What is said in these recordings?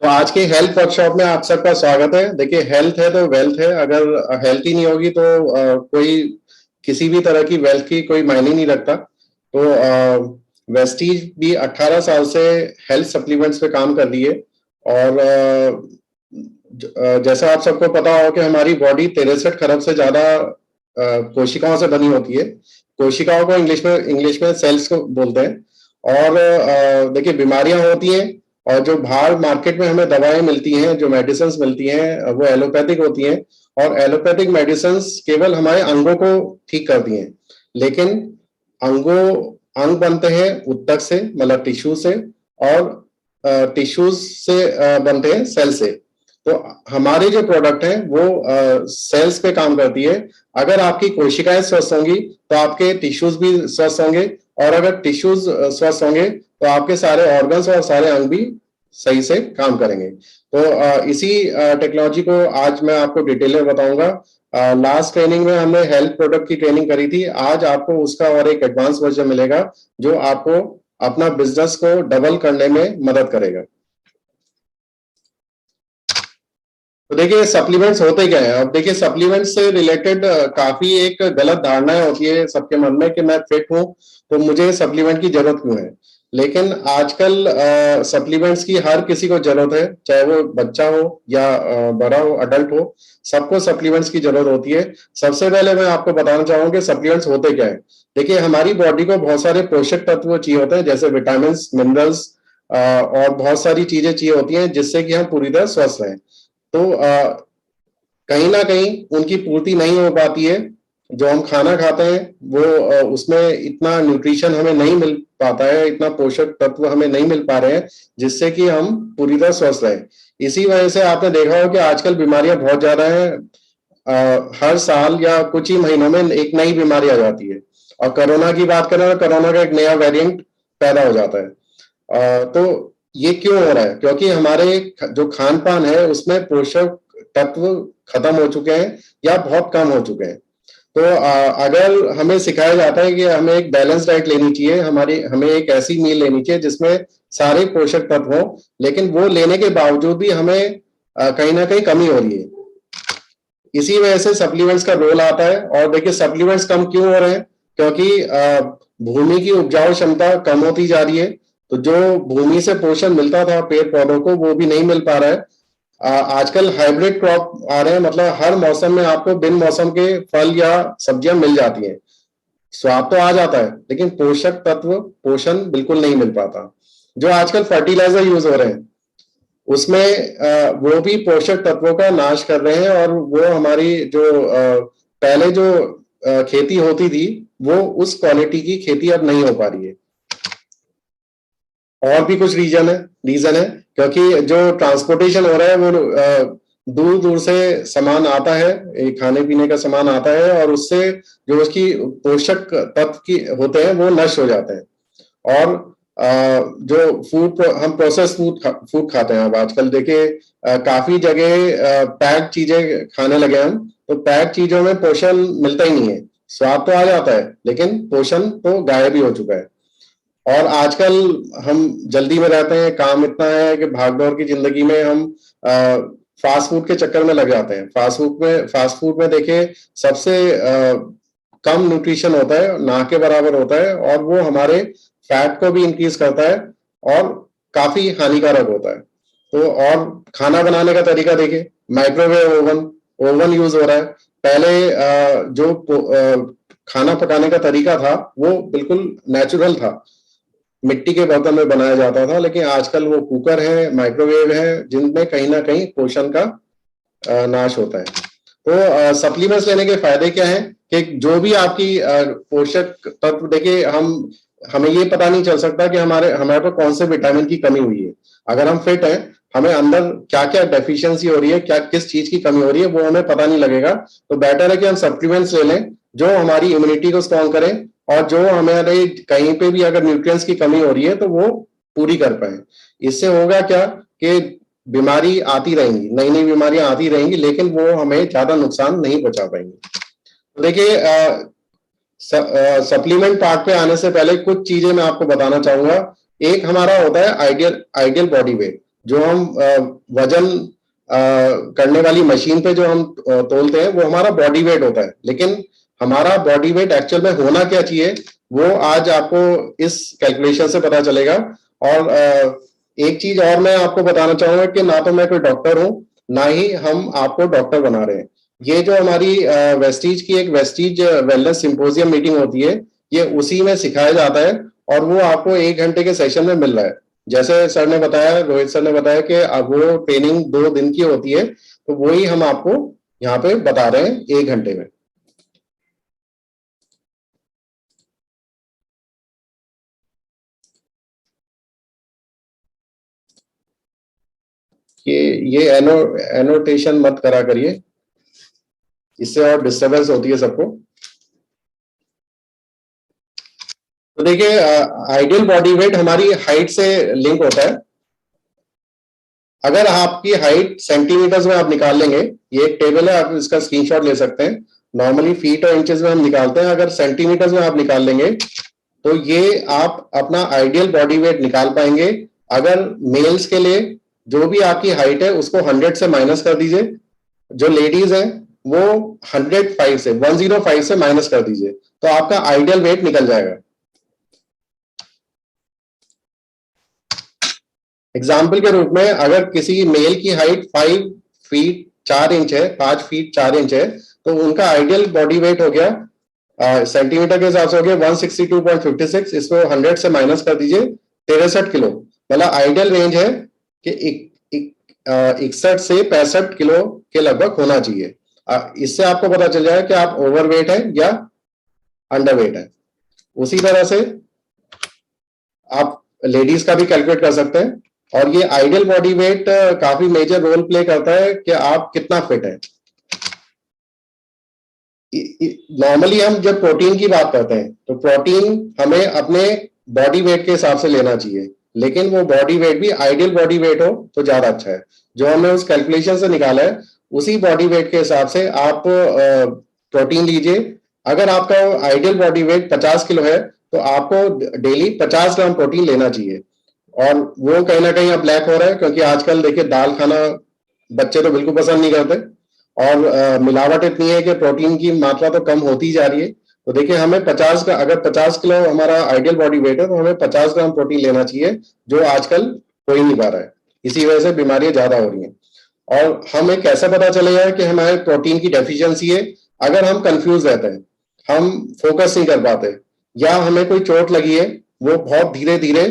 आज के health workshop में आप सबका स्वागत है। देखिए, हेल्थ है तो वेल्थ है। अगर हेल्थ ही नहीं होगी तो कोई किसी भी तरह की वेल्थ की कोई मायने नहीं रखता। तो वेस्टीज भी 18 साल से हेल्थ सप्लीमेंट्स पे काम कर रही है। और जैसा आप सबको पता हो कि हमारी बॉडी 63 खरब से ज्यादा कोशिकाओं से बनी होती है। कोशिकाओं को इंग्लिश में सेल्स को बोलते हैं। और देखिए, बीमारियां होती हैं और जो बाहर मार्केट में हमें दवाएं मिलती हैं, जो मेडिसिन मिलती हैं, वो एलोपैथिक होती हैं। और एलोपैथिक मेडिसिन केवल हमारे अंगों को ठीक करती हैं, लेकिन अंग बनते हैं ऊतक से, मतलब टिश्यू से, और टिश्यूज से बनते हैं सेल से। तो हमारे जो प्रोडक्ट हैं वो सेल्स पे काम करती है। अगर आपकी कोशिकाएं स्वस्थ होंगी तो आपके टिश्यूज भी स्वस्थ होंगे, और अगर टिश्यूज स्वस्थ होंगे तो आपके सारे ऑर्गन्स और सारे अंग भी सही से काम करेंगे। तो इसी टेक्नोलॉजी को आज मैं आपको डिटेल में बताऊंगा। लास्ट ट्रेनिंग में हमने हेल्थ प्रोडक्ट की ट्रेनिंग करी थी। आज आपको उसका और एक एडवांस वर्जन मिलेगा जो आपको अपना बिजनेस को डबल करने में मदद करेगा। तो देखिए, सप्लीमेंट्स होते क्या है। अब देखिए, सप्लीमेंट्स से रिलेटेड काफी एक गलत धारणाएं होती है सबके मन में कि मैं फिट हूं तो मुझे सप्लीमेंट की जरूरत क्यों है। लेकिन आजकल सप्लीमेंट्स की हर किसी को जरूरत है, चाहे वो बच्चा हो या बड़ा हो, अडल्ट हो, सबको सप्लीमेंट्स की जरूरत होती है। सबसे पहले मैं आपको बताना चाहूंगा कि सप्लीमेंट्स होते क्या है। देखिए, हमारी बॉडी को बहुत सारे पोषक तत्व चाहिए होते हैं, जैसे विटामिन, मिनरल्स, और बहुत सारी चीजें चाहिए होती हैं जिससे कि हम पूरी तरह स्वस्थ रहें। तो कहीं ना कहीं उनकी पूर्ति नहीं हो पाती है। जो हम खाना खाते हैं वो उसमें इतना न्यूट्रिशन हमें नहीं मिल पाता है, इतना पोषक तत्व हमें नहीं मिल पा रहे हैं जिससे कि हम पूरी तरह स्वस्थ रहें। इसी वजह से आपने देखा हो कि आजकल बीमारियां बहुत ज्यादा हैं। हर साल या कुछ ही महीनों में एक नई बीमारी आ जाती है। और कोरोना की बात करें तो कोरोना का एक नया वेरिएंट पैदा हो जाता है। तो ये क्यों हो रहा है? क्योंकि हमारे जो खान पान है उसमें पोषक तत्व खत्म हो चुके हैं या बहुत कम हो चुके हैं। तो अगर हमें सिखाया जाता है कि हमें एक बैलेंस डाइट लेनी चाहिए, हमें एक ऐसी मील लेनी चाहिए जिसमें सारे पोषक तत्व हो, लेकिन वो लेने के बावजूद भी हमें कहीं ना कहीं कमी हो रही है। इसी वजह से सप्लीमेंट्स का रोल आता है। और देखिए, सप्लीमेंट्स कम क्यों हो रहे हैं? क्योंकि भूमि की उपजाऊ क्षमता कम होती जा रही है। तो जो भूमि से पोषण मिलता था पेड़ पौधों को, वो भी नहीं मिल पा रहा है। आजकल हाइब्रिड क्रॉप आ रहे हैं, मतलब हर मौसम में आपको बिन मौसम के फल या सब्जियां मिल जाती हैं। स्वाद तो आ जाता है लेकिन पोषक तत्व, पोषण बिल्कुल नहीं मिल पाता। जो आजकल फर्टिलाइजर यूज हो रहे हैं उसमें वो भी पोषक तत्वों का नाश कर रहे हैं, और वो हमारी जो पहले जो खेती होती थी वो उस क्वालिटी की खेती अब नहीं हो पा रही है। और भी कुछ रीजन है क्योंकि जो ट्रांसपोर्टेशन हो रहा है वो दूर दूर से सामान आता है, खाने पीने का सामान आता है, और उससे जो उसकी पोषक तत्व की होते हैं वो नष्ट हो जाते हैं। और जो हम प्रोसेस फूड खाते हैं। अब आजकल देखिए, काफी जगह पैक चीजें खाने लगे हम। तो पैक चीजों में पोषण मिलता ही नहीं है। स्वाद तो आ जाता है लेकिन पोषण तो गायब ही हो चुका है। और आजकल हम जल्दी में रहते हैं, काम इतना है कि भागदौड़ की जिंदगी में हम फास्ट फूड के चक्कर में लग जाते हैं। फास्ट फूड में देखिए, सबसे कम न्यूट्रिशन होता है, ना के बराबर होता है, और वो हमारे फैट को भी इंक्रीज करता है और काफी हानिकारक होता है। तो और खाना बनाने का तरीका देखिए, माइक्रोवेव ओवन यूज हो रहा है। पहले जो खाना पकाने का तरीका था वो बिल्कुल नेचुरल था, मिट्टी के बर्तन में बनाया जाता था। लेकिन आजकल वो कुकर है, माइक्रोवेव है, जिनमें कहीं ना कहीं पोषण का नाश होता है। तो सप्लीमेंट्स लेने के फायदे क्या हैं कि जो भी आपकी पोषक तत्व, देखिए हमें ये पता नहीं चल सकता कि हमारे को कौन से विटामिन की कमी हुई है। अगर हम फिट हैं, हमें अंदर क्या क्या डेफिशिएंसी हो रही है, क्या किस चीज की कमी हो रही है, वो हमें पता नहीं लगेगा। तो बेटर है कि हम सप्लीमेंट्स ले लें जो हमारी इम्यूनिटी को स्ट्रॉन्ग करें, और जो हमारे कहीं पे भी अगर न्यूट्रिएंट्स की कमी हो रही है तो वो पूरी कर पाए। इससे होगा क्या कि बीमारी आती रहेंगी, नई नई बीमारियां आती रहेंगी, लेकिन वो हमें ज्यादा नुकसान नहीं पहुंचा पाएंगे। तो देखिए, सप्लीमेंट पार्ट पे आने से पहले कुछ चीजें मैं आपको बताना चाहूंगा। एक हमारा होता है आइडियल बॉडी वेट। जो हम वजन करने वाली मशीन पे जो हम तोलते हैं वो हमारा बॉडी वेट होता है, लेकिन हमारा बॉडी वेट एक्चुअल में होना क्या चाहिए वो आज आपको इस कैलकुलेशन से पता चलेगा। और एक चीज और मैं आपको बताना चाहूंगा कि ना तो मैं कोई डॉक्टर हूं, ना ही हम आपको डॉक्टर बना रहे हैं। ये जो हमारी वेस्टीज की एक वेस्टीज वेलनेस सिंपोजियम मीटिंग होती है, ये उसी में सिखाया जाता है, और वो आपको 1 घंटे के सेशन में मिल रहा है। जैसे सर ने बताया, रोहित सर ने बताया कि अब वो ट्रेनिंग 2 दिन की होती है, तो वही हम आपको यहाँ पे बता रहे हैं 1 घंटे में। ये एनोटेशन मत करा करिए, इससे और डिस्टरबेंस होती है सबको। तो देखिए, आइडियल बॉडी वेट हमारी हाइट से लिंक होता है। अगर आपकी हाइट सेंटीमीटर्स में आप निकाल लेंगे, ये एक टेबल है, आप इसका स्क्रीनशॉट ले सकते हैं। नॉर्मली फीट और इंचेस में हम निकालते हैं, अगर सेंटीमीटर्स में आप निकाल लेंगे तो ये आप अपना आइडियल बॉडी वेट निकाल पाएंगे। अगर मेल्स के लिए जो भी आपकी हाइट है उसको 100 से माइनस कर दीजिए, जो लेडीज है वो 105 से माइनस कर दीजिए, तो आपका आइडियल वेट निकल जाएगा। एग्जाम्पल के रूप में, अगर किसी मेल की हाइट 5 फीट 4 इंच है, 5 फीट 4 इंच है, तो उनका आइडियल बॉडी वेट हो गया सेंटीमीटर के हिसाब से हो गया 162.56। इसको 100 से माइनस कर दीजिए, 63 किलो। मतलब आइडियल रेंज है कि 61 से 65 किलो के लगभग होना चाहिए। इससे आपको पता चल जाएगा कि आप ओवरवेट है या अंडरवेट है। उसी तरह से आप लेडीज का भी कैलकुलेट कर सकते हैं, और ये आइडियल बॉडी वेट काफी मेजर रोल प्ले करता है कि आप कितना फिट है। नॉर्मली हम जब प्रोटीन की बात करते हैं तो प्रोटीन हमें अपने बॉडी वेट के हिसाब से लेना चाहिए, लेकिन वो बॉडी वेट भी आइडियल बॉडी वेट हो तो ज्यादा अच्छा है। जो हमने उस कैलकुलेशन से निकाला है उसी बॉडी वेट के हिसाब से आप प्रोटीन लीजिए। अगर आपका आइडियल बॉडी वेट 50 किलो है तो आपको डेली 50 ग्राम प्रोटीन लेना चाहिए। और वो कहीं ना कहीं अब ब्लैक हो रहा है, क्योंकि आजकल देखिए दाल खाना बच्चे तो बिल्कुल पसंद नहीं करते, और मिलावट इतनी है कि प्रोटीन की मात्रा तो कम होती जा रही है। तो देखिए हमें 50 का, अगर 50 किलो हमारा आइडियल बॉडी वेट है तो हमें 50 ग्राम प्रोटीन लेना चाहिए, जो आजकल हो ही नहीं पा रहा है। इसी वजह से बीमारियां ज्यादा हो रही हैं। और हमें कैसे पता चलेगा कि हमारे प्रोटीन की डेफिशिएंसी है? अगर हम कंफ्यूज रहते हैं, हम फोकस नहीं कर पाते, या हमें कोई चोट लगी है, वो बहुत धीरे धीरे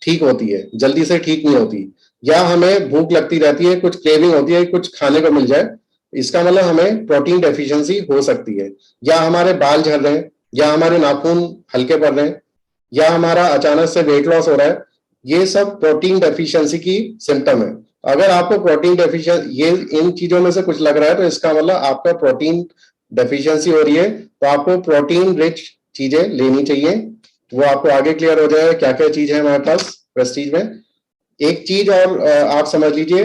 ठीक होती है, जल्दी से ठीक नहीं होती, या हमें भूख लगती रहती है, कुछ क्रेविंग होती है कुछ खाने को मिल जाए, इसका मतलब हमें प्रोटीन डेफिशिएंसी हो सकती है। या हमारे बाल झड़ रहे हैं, या हमारे नाखून हल्के पड़ रहे हैं, या हमारा अचानक से वेट लॉस हो रहा है, ये सब प्रोटीन डेफिशिएंसी की सिम्टम है। अगर आपको प्रोटीन डेफिशिएंसी, ये इन चीजों में से कुछ लग रहा है, तो इसका मतलब आपका प्रोटीन डेफिशिएंसी हो रही है, तो आपको प्रोटीन रिच चीजें लेनी चाहिए। वो आपको आगे क्लियर हो जाएगा क्या क्या चीज है हमारे पास प्रेस्टीज में। एक चीज और आप समझ लीजिए,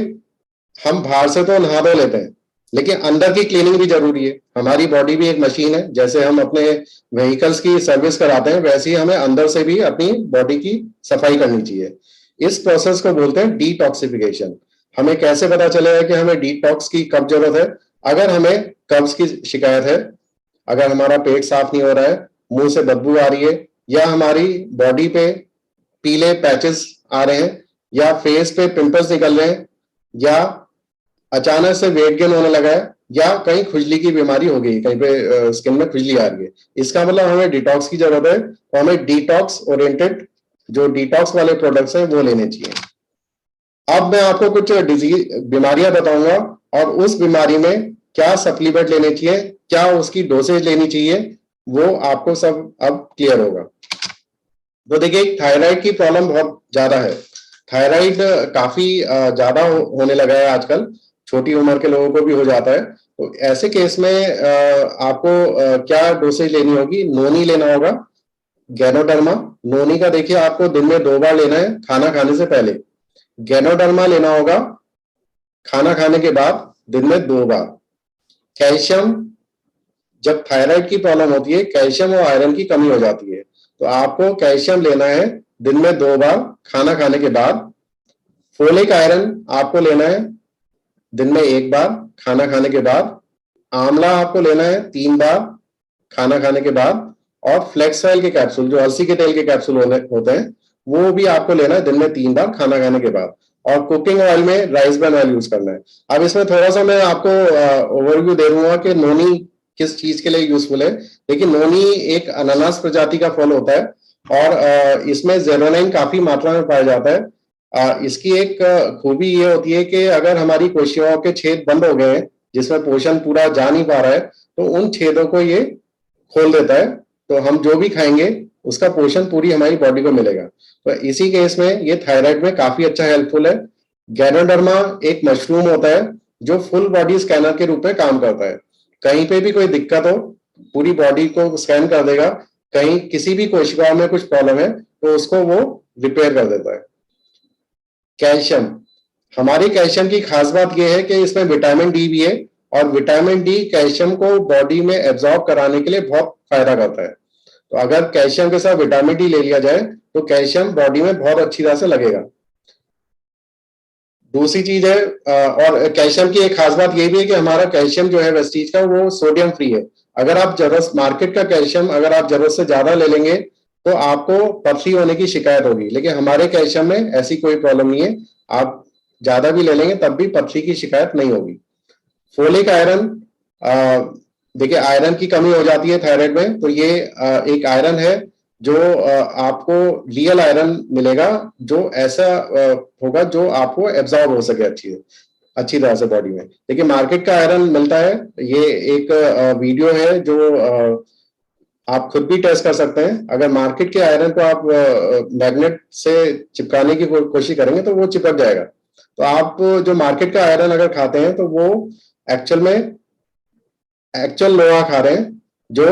हम बाहर से तो नहा धो लेते हैं, लेकिन अंदर की क्लीनिंग भी जरूरी है। हमारी बॉडी भी एक मशीन है, जैसे हम अपने व्हीकल्स की सर्विस कराते हैं, वैसे ही हमें अंदर से भी अपनी बॉडी की सफाई करनी चाहिए। इस प्रोसेस को बोलते हैं डिटॉक्सिफिकेशन। हमें कैसे पता चलेगा कि हमें डिटॉक्स की कब जरूरत है? अगर हमें कब्ज की शिकायत है, अगर हमारा पेट साफ नहीं हो रहा है, मुंह से बदबू आ रही है, या हमारी बॉडी पे पीले पैचेस आ रहे हैं, या फेस पे पिंपल्स निकल रहे हैं, या अचानक से वेट गेन होने लगा है, या कहीं खुजली की बीमारी हो गई, कहीं पे स्किन में खुजली आ रही है, इसका मतलब हमें डिटॉक्स की जरूरत है। तो हमें डिटॉक्स ओरिएंटेड जो डिटॉक्स वाले प्रोडक्ट्स हैं वो लेने चाहिए। अब मैं आपको कुछ डिजीज बीमारियां बताऊंगा, और उस बीमारी में क्या सप्लीमेंट लेने चाहिए, क्या उसकी डोसेज लेनी चाहिए, वो आपको सब अब क्लियर होगा। तो देखिए, थायराइड की प्रॉब्लम बहुत ज्यादा है। थायराइड काफी ज्यादा होने लगा है आजकल, छोटी उम्र के लोगों को भी हो जाता है। तो ऐसे केस में आपको क्या डोसेज लेनी होगी? नोनी लेना होगा, गैनोडर्मा। नोनी का देखिए आपको दिन में 2 बार लेना है, खाना खाने से पहले। गैनोडर्मा लेना होगा खाना खाने के बाद दिन में 2 बार। कैल्शियम, जब थायराइड की प्रॉब्लम होती है कैल्शियम और आयरन की कमी हो जाती है, तो आपको कैल्शियम लेना है दिन में 2 बार खाना खाने के बाद। फोलिक आयरन आपको लेना है दिन में 1 बार खाना खाने के बाद। आंवला आपको लेना है 3 बार खाना खाने के बाद। और फ्लेक्स ऑयल के कैप्सूल, जो अलसी के तेल के कैप्सूल होते हैं, वो भी आपको लेना है दिन में 3 बार खाना खाने के बाद। और कुकिंग ऑयल में राइस ब्रान ऑयल यूज करना है। अब इसमें थोड़ा सा मैं आपको ओवरव्यू दे दूंगा कि नोनी किस चीज के लिए यूजफुल है। देखिए, नोनी एक अनानास प्रजाति का फल होता है और इसमें जेरोनाइन काफी मात्रा में पाया जाता है। इसकी एक खूबी ये होती है कि अगर हमारी कोशिकाओं के छेद बंद हो गए हैं, जिसमें पोषण पूरा जा नहीं पा रहा है, तो उन छेदों को ये खोल देता है। तो हम जो भी खाएंगे उसका पोषण पूरी हमारी बॉडी को मिलेगा। तो इसी केस में ये थायराइड में काफी अच्छा हेल्पफुल है। गैनोडर्मा एक मशरूम होता है जो फुल बॉडी स्कैनर के रूप में काम करता है। कहीं पे भी कोई दिक्कत हो, पूरी बॉडी को स्कैन कर देगा। कहीं किसी भी कोशिकाओं में कुछ प्रॉब्लम है तो उसको वो रिपेयर कर देता है। कैल्शियम, हमारी कैल्शियम की खास बात यह है कि इसमें विटामिन डी भी है और विटामिन डी कैल्शियम को बॉडी में एब्जॉर्ब कराने के लिए बहुत फायदा करता है। तो अगर कैल्शियम के साथ विटामिन डी ले लिया जाए तो कैल्शियम बॉडी में बहुत अच्छी तरह से लगेगा। दूसरी चीज है और कैल्शियम की एक खास बात ये भी है कि हमारा कैल्शियम जो है वेस्टीज का, वो सोडियम फ्री है। अगर आप जरूरत मार्केट का कैल्शियम अगर आप जरूरत से ज्यादा ले लेंगे तो आपको पथरी होने की शिकायत होगी, लेकिन हमारे कैल्शियम में ऐसी कोई प्रॉब्लम नहीं है। आप ज्यादा भी ले लेंगे तब भी पथरी की शिकायत नहीं होगी। फोलिक आयरन, देखिए आयरन की कमी हो जाती है थायराइड में, तो ये एक आयरन है जो आपको रियल आयरन मिलेगा, जो ऐसा होगा जो आपको एब्जॉर्ब हो सके अच्छी तरह से बॉडी में। देखिए मार्केट का आयरन मिलता है, ये एक वीडियो है जो आप खुद भी टेस्ट कर सकते हैं। अगर मार्केट के आयरन को आप मैग्नेट से चिपकाने की कोशिश करेंगे तो वो चिपक जाएगा। तो आप जो मार्केट का आयरन अगर खाते हैं तो वो एक्चुअल लोहा खा रहे हैं जो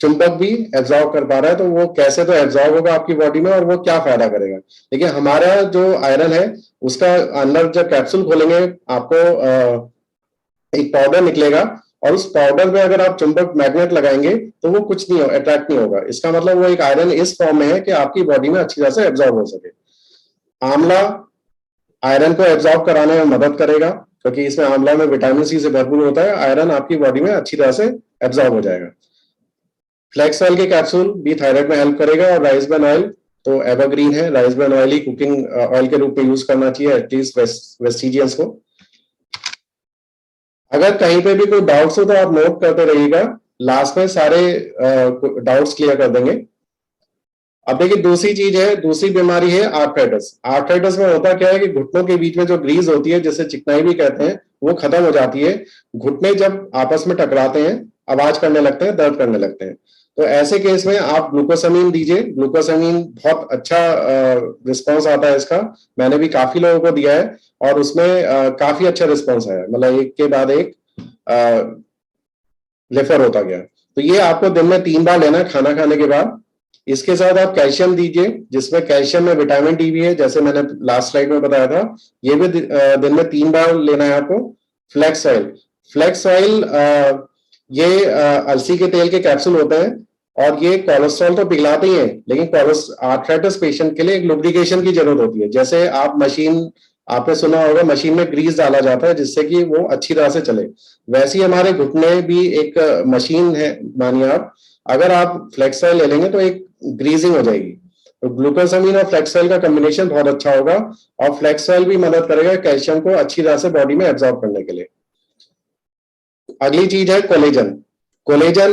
चुंबक भी एब्जॉर्ब कर पा रहा है। तो वो कैसे तो एब्जॉर्ब होगा आपकी बॉडी में और वो क्या फायदा करेगा। देखिए हमारा जो आयरन है उसका अंदर जब कैप्सूल खोलेंगे आपको एक पाउडर निकलेगा और उस पाउडर में अगर आप चुंबक मैग्नेट लगाएंगे तो वो कुछ नहीं अट्रैक्ट नहीं होगा। इसका मतलब वो एक आयरन इस फॉर्म में है कि आपकी बॉडी में अच्छी तरह से एब्जॉर्ब हो सके। आंवला आयरन को एब्जॉर्ब कराने में मदद करेगा क्योंकि इसमें आंवला में विटामिन सी से भरपूर होता है। आयरन आपकी बॉडी में अच्छी तरह से एब्जॉर्ब हो जाएगा। फ्लेक्स ऑयल के कैप्सूल भी थायराइड में हेल्प करेगा। और राइस ब्रान ऑयल तो एवरग्रीन है, राइस ब्रान ऑयल ही कुकिंग ऑयल के रूप में यूज करना चाहिए एटलीस्ट वेस्टिजियंस को। अगर कहीं पे भी कोई डाउट्स हो तो आप नोट करते रहिएगा, लास्ट में सारे डाउट्स क्लियर कर देंगे। अब देखिए दूसरी चीज है, दूसरी बीमारी है आर्थराइटिस। आर्थराइटिस में होता क्या है कि घुटनों के बीच में जो ग्रीज होती है, जिसे चिकनाई भी कहते हैं, वो खत्म हो जाती है। घुटने जब आपस में टकराते हैं आवाज करने लगते हैं, दर्द करने लगते हैं। तो ऐसे केस में आप ग्लूकोसामीन दीजिए। ग्लूकोसामीन बहुत अच्छा रिस्पॉन्स आता है इसका। मैंने भी काफी लोगों को दिया है और उसमें काफी अच्छा रिस्पॉन्स आया, मतलब एक के बाद एक रेफर होता गया। तो ये आपको दिन में 3 बार लेना है खाना खाने के बाद। इसके साथ आप कैल्शियम दीजिए, जिसमें कैल्शियम में विटामिन डी भी है, जैसे मैंने लास्ट स्लाइड में बताया था। ये भी दिन में 3 बार लेना है आपको। फ्लेक्स ऑयल, फ्लेक्स ऑयल ये अलसी के तेल के कैप्सूल होते हैं और ये कोलेस्ट्रॉल तो पिघलाते ही है, लेकिन आर्थराइटिस पेशेंट के लिए एक लुब्रिकेशन की जरूरत होती है। जैसे आप मशीन, आपने सुना होगा मशीन में ग्रीस डाला जाता है जिससे कि वो अच्छी तरह से चले, वैसे ही हमारे घुटने भी एक मशीन है मानिए आप। अगर आप फ्लेक्स ऑयल ले लेंगे तो एक ग्रीजिंग हो जाएगी। तो ग्लूकोसामीन और फ्लेक्स ऑयल का कॉम्बिनेशन बहुत अच्छा होगा और फ्लेक्स ऑयल भी मदद करेगा कैल्शियम को अच्छी तरह से बॉडी में एब्जॉर्ब करने के लिए। अगली चीज है कोलेजन। कोलेजन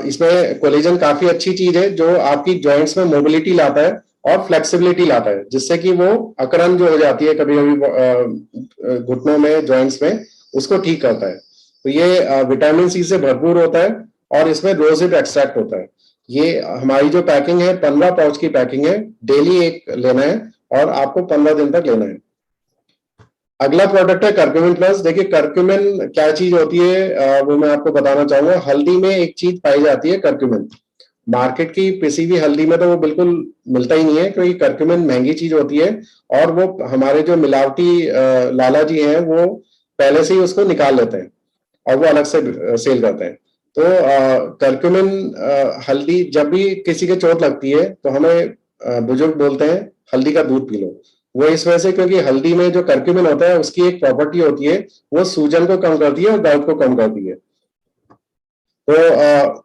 इसमें कोलेजन काफी अच्छी चीज है जो आपकी जॉइंट्स में मोबिलिटी लाता है और फ्लेक्सिबिलिटी लाता है, जिससे कि वो अकड़न जो हो जाती है कभी कभी घुटनों में, जॉइंट्स में, उसको ठीक करता है। तो ये विटामिन सी से भरपूर होता है और इसमें रोजिप एक्सट्रैक्ट होता है। ये हमारी जो पैकिंग है 15 पाउच की पैकिंग है, डेली एक लेना है और आपको 15 दिन तक लेना है। अगला प्रोडक्ट है करक्यूमिन प्लस। देखिए करक्यूमिन क्या चीज होती है वो मैं आपको बताना चाहूंगा। हल्दी में एक चीज पाई जाती है करक्यूमिन। मार्केट की पिसी हुई हल्दी में तो वो बिल्कुल मिलता ही नहीं है क्योंकि करक्यूमिन महंगी चीज होती है और वो हमारे जो मिलावटी लाला जी हैं वो पहले से ही उसको निकाल लेते हैं और वो अलग से सेल करते हैं। तो करक्यूमिन हल्दी, जब भी किसी के चोट लगती है तो हमें बुजुर्ग बोलते हैं हल्दी का दूध पी लो। वो इस वजह से क्योंकि हल्दी में जो कर्क्यूमिन होता है उसकी एक प्रॉपर्टी होती है, वो सूजन को कम करती है और दर्द को कम करती है। तो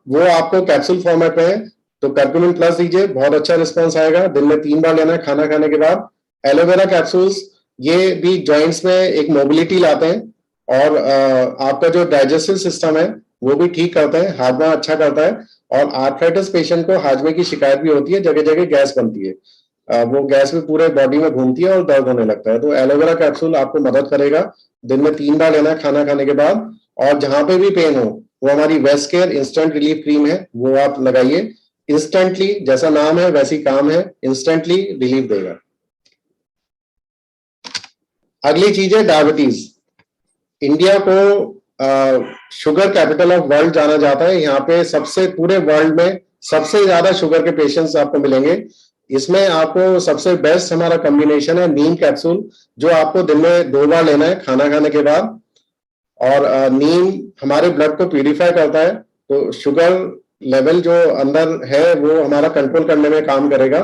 वो आपको कैप्सूल फॉर्मेट में है, तो कर्क्यूमिन प्लस दीजिए, बहुत अच्छा रिस्पॉन्स आएगा। दिन में 3 बार लेना है खाना खाने के बाद। एलोवेरा कैप्सूल्स ये भी जॉइंट्स में एक मोबिलिटी लाते हैं और आपका जो डाइजेस्टिव सिस्टम है वो भी ठीक करते हैं, हाजमा अच्छा करता है। और आर्थराइटिस पेशेंट को हाजमे की शिकायत भी होती है, जगह जगह गैस बनती है, वो गैस भी पूरे बॉडी में घूमती है और दर्द होने लगता है। तो एलोवेरा कैप्सूल आपको मदद करेगा। दिन में 3 बार लेना है खाना खाने के बाद। और जहां पे भी पेन हो, वो हमारी best care instant relief cream है, वो आप लगाइए। इंस्टेंटली, जैसा नाम है वैसी काम है, इंस्टेंटली रिलीफ देगा। अगली चीज है डायबिटीज। इंडिया को शुगर कैपिटल ऑफ वर्ल्ड जाना जाता है। यहाँ पे सबसे पूरे वर्ल्ड में सबसे ज्यादा शुगर के पेशेंट्स आपको मिलेंगे। इसमें आपको सबसे बेस्ट हमारा कॉम्बिनेशन है नीम कैप्सूल, जो आपको दिन में 2 बार लेना है खाना खाने के बाद। और नीम हमारे ब्लड को प्यूरिफाई करता है, तो शुगर लेवल जो अंदर है वो हमारा कंट्रोल करने में काम करेगा।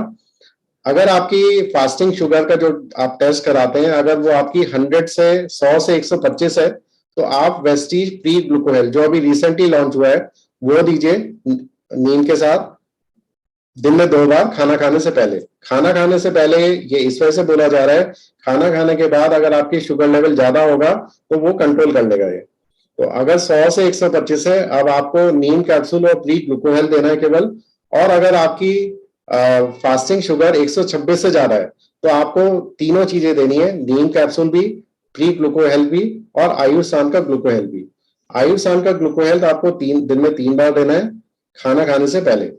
अगर आपकी फास्टिंग शुगर का जो आप टेस्ट कराते हैं, अगर वो आपकी 100 से 125 है, तो आप वेस्टीज प्री ग्लूकोहेल जो अभी रिसेंटली लॉन्च हुआ है वो दीजिए नीम के साथ, दिन में 2 बार खाना खाने से पहले। खाना खाने से पहले ये इस वजह से बोला जा रहा है, खाना खाने के बाद अगर आपकी शुगर लेवल ज्यादा होगा तो वो कंट्रोल कर लेगा ये। तो अगर 100 से 125 है, अब आपको नीम कैप्सूल और प्री ग्लूकोहेल देना है केवल। और अगर आपकी फास्टिंग शुगर 126 से ज्यादा है, तो आपको तीनों चीजें देनी है, नीम कैप्सूल भी, प्री ग्लूकोहेल भी और आयुष्मान का ग्लूकोहेल भी। आयुष्मान का ग्लूकोहेल आपको दिन में 3 बार देना है खाना खाने से पहले।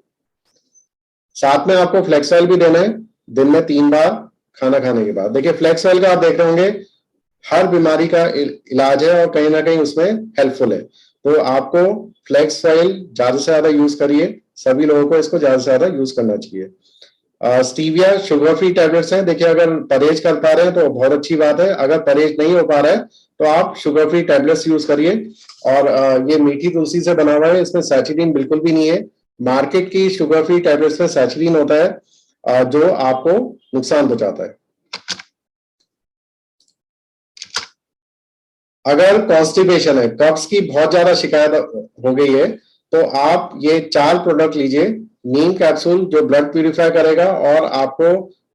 साथ में आपको फ्लेक्स ऑयल भी देना है दिन में 3 बार खाना खाने के बाद। देखिए फ्लेक्स ऑयल का आप देख रहे होंगे हर बीमारी का इलाज है और कहीं ना कहीं उसमें हेल्पफुल है। तो आपको फ्लेक्स ऑयल ज्यादा से ज्यादा यूज करिए, सभी लोगों को इसको ज्यादा से ज्यादा यूज करना चाहिए। स्टीविया शुगर फ्री टैबलेट्स हैं। देखिए अगर परहेज कर पा रहे हैं तो बहुत अच्छी बात है, अगर परहेज नहीं हो पा रहा है तो आप शुगर फ्री टैबलेट्स यूज करिए। और ये मीठी तुलसी से बना हुआ है, इसमें सैचुरीन बिल्कुल भी नहीं है। मार्केट की शुगर फ्री टैबलेट्स में सैचुरीन होता है, जो आपको नुकसान पहुंचाता है। अगर कॉन्स्टिपेशन है, कब्ज की बहुत ज्यादा शिकायत हो गई है, तो आप ये 4 प्रोडक्ट लीजिए। नीम कैप्सूल जो ब्लड प्यूरिफाई करेगा और आपको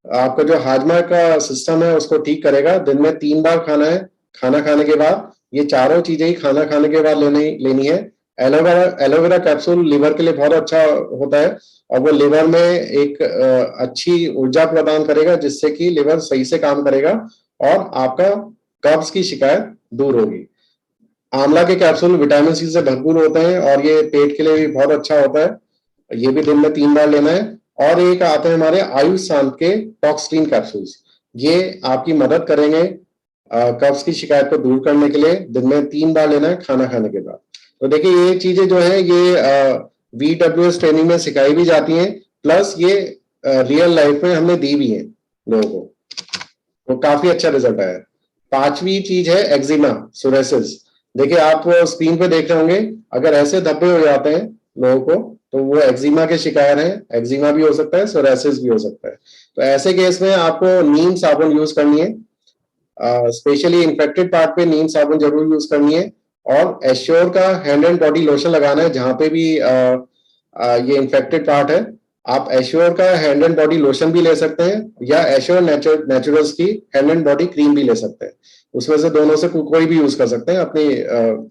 आपका जो हाजमा का सिस्टम है उसको ठीक करेगा। दिन में 3 बार खाना है खाना खाने के बाद। ये चारों चीजें ही खाना खाने के बाद लेनी है। एलोवेरा एलोवेरा कैप्सूल लिवर के लिए बहुत अच्छा होता है और वो लिवर में एक अच्छी ऊर्जा प्रदान करेगा, जिससे कि लिवर सही से काम करेगा और आपका कब्ज की शिकायत दूर होगी। आंवला के कैप्सूल विटामिन सी से भरपूर होते हैं और ये पेट के लिए भी बहुत अच्छा होता है। ये भी दिन में 3 बार लेना है। और एक आते हैं हमारे आयुष शांत के टॉक्सटीन कैप्सूल्स, ये आपकी मदद करेंगे कब्ज की शिकायत को दूर करने के लिए। दिन में 3 बार लेना है खाना खाने के बाद। तो देखिए ये चीजें जो है ये VWS ट्रेनिंग में सिखाई भी जाती हैं, प्लस ये रियल लाइफ में हमने दी भी है लोगों को, तो काफी अच्छा रिजल्ट आया है। 5वीं चीज है एक्जिमा सोरेसिस। देखिए आप स्क्रीन पे देख रहे होंगे, अगर ऐसे धब्बे हो जाते हैं लोगों को तो वो एक्जिमा के शिकार हैं। एक्जिमा भी हो सकता है, सोरेसिस भी हो सकता है। तो ऐसे केस में आपको नीम साबुन यूज करनी है, स्पेशली इन्फेक्टेड पार्ट पे नीम साबुन जरूर यूज करनी है। और एश्योर का हैंड एंड बॉडी लोशन लगाना है जहां पे भी ये इन्फेक्टेड पार्ट है। आप एश्योर का हैंड एंड बॉडी लोशन भी ले सकते हैं या एश्योर नेचुरल्स की हैंड एंड बॉडी क्रीम भी ले सकते हैं। उसमें से दोनों से कोई भी यूज कर सकते हैं अपने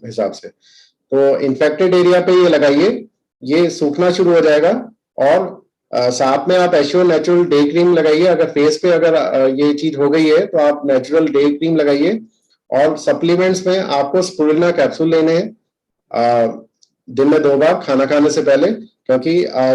हिसाब से। तो इन्फेक्टेड एरिया पे ये लगाइए, ये सूखना शुरू हो जाएगा। और साथ में आप एश्योर नेचुरल डे क्रीम लगाइए। अगर फेस पे अगर ये चीज हो गई है तो आप नेचुरल डे क्रीम लगाइए। और सप्लीमेंट्स में आपको स्पुरुलिना कैप्सूल लेने हैं दिन में 2 बार खाना खाने से पहले, क्योंकि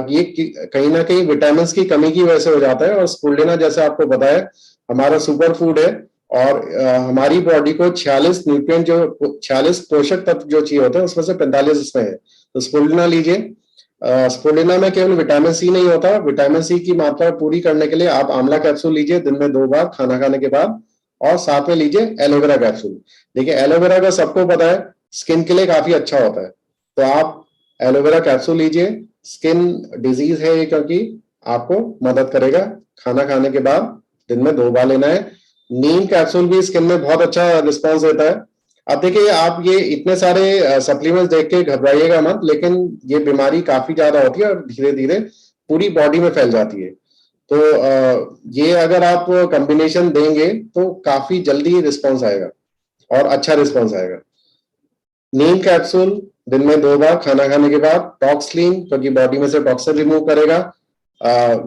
ये कहीं ना कहीं विटामिन की कमी की वजह से हो जाता है। और स्पुरुलिना जैसे आपको पता है हमारा सुपर फूड है और हमारी बॉडी को 46 न्यूट्रिएंट जो 46 पोषक तत्व जो चाहिए होते हैं उसमें से 45 इसमें है। तो स्पुरुलिना लीजिए। स्पुरुलिना में केवल विटामिन सी नहीं होता, विटामिन सी की मात्रा पूरी करने के लिए आप आंवला कैप्सूल लीजिए दिन में 2 बार खाना खाने के बाद। और साथ में लीजिए एलोवेरा कैप्सूल। देखिए एलोवेरा का सबको पता है स्किन के लिए काफी अच्छा होता है, तो आप एलोवेरा कैप्सूल लीजिए। स्किन डिजीज है ये, क्योंकि आपको मदद करेगा। खाना खाने के बाद दिन में 2 बार लेना है। नीम कैप्सूल भी स्किन में बहुत अच्छा रिस्पॉन्स देता है। अब देखिए, आप ये इतने सारे सप्लीमेंट्स देख के घबराइएगा मत, लेकिन ये बीमारी काफी ज्यादा होती है और धीरे धीरे पूरी बॉडी में फैल जाती है। तो ये अगर आप कॉम्बिनेशन देंगे तो काफी जल्दी रिस्पॉन्स आएगा और अच्छा रिस्पॉन्स आएगा। नीम कैप्सूल दिन में 2 बार खाना खाने के बाद। टॉक्सलीन, क्योंकि बॉडी में से टॉक्सिन रिमूव करेगा,